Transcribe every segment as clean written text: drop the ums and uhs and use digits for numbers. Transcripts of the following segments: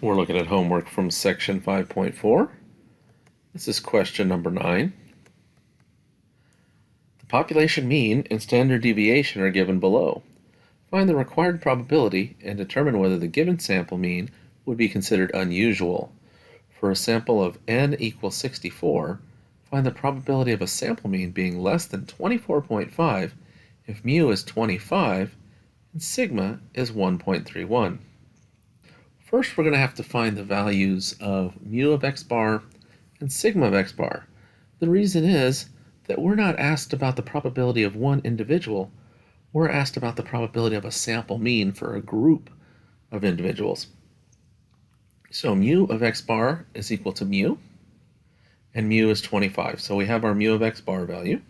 We're looking at homework from section 5.4. This is question number 9. The population mean and standard deviation are given below. Find the required probability and determine whether the given sample mean would be considered unusual. For a sample of n equals 64, find the probability of a sample mean being less than 24.5 if mu is 25 and sigma is 1.31. First, we're going to have to find the values of mu of x bar and sigma of x bar. The reason is that we're not asked about the probability of one individual. We're asked about the probability of a sample mean for a group of individuals. So mu of x bar is equal to mu, and mu is 25. So we have our mu of x bar value.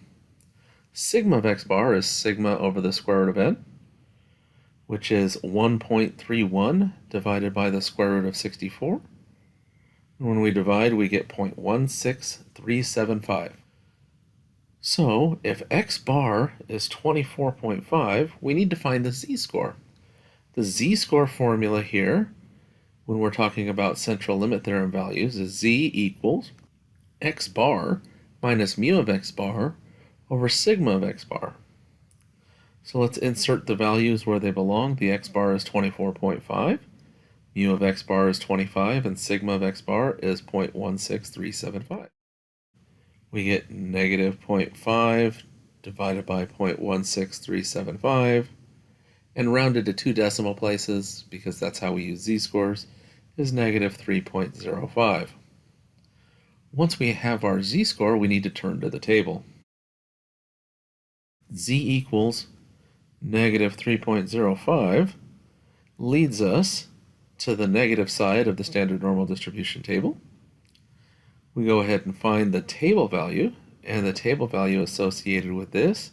Sigma of x bar is sigma over the square root of n, which is 1.31 divided by the square root of 64. And when we divide, we get 0.16375. So if x bar is 24.5, we need to find the z-score. The z-score formula here, when we're talking about central limit theorem values, is z equals x bar minus mu of x bar over sigma of x bar. So let's insert the values where they belong. The x bar is 24.5, mu of x bar is 25, and sigma of x bar is 0.16375. We get negative 0.5 divided by 0.16375, and rounded to 2 decimal places, because that's how we use z-scores, is negative 3.05. Once we have our z-score, we need to turn to the table. Z equals negative 3.05 leads us to the negative side of the standard normal distribution table. We go ahead and find the table value, and the table value associated with this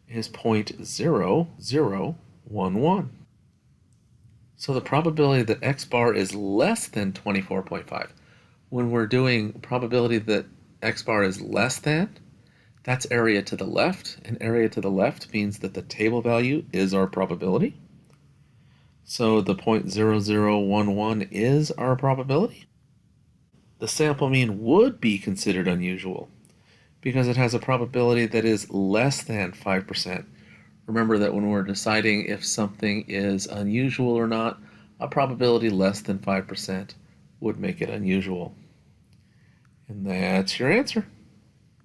is 0.0011. So the probability that x bar is less than 24.5, when we're doing probability that x bar is less than, that's area to the left, and area to the left means that the table value is our probability. So the 0.0011 is our probability. The sample mean would be considered unusual because it has a probability that is less than 5%. Remember that when we're deciding if something is unusual or not, a probability less than 5% would make it unusual. And that's your answer.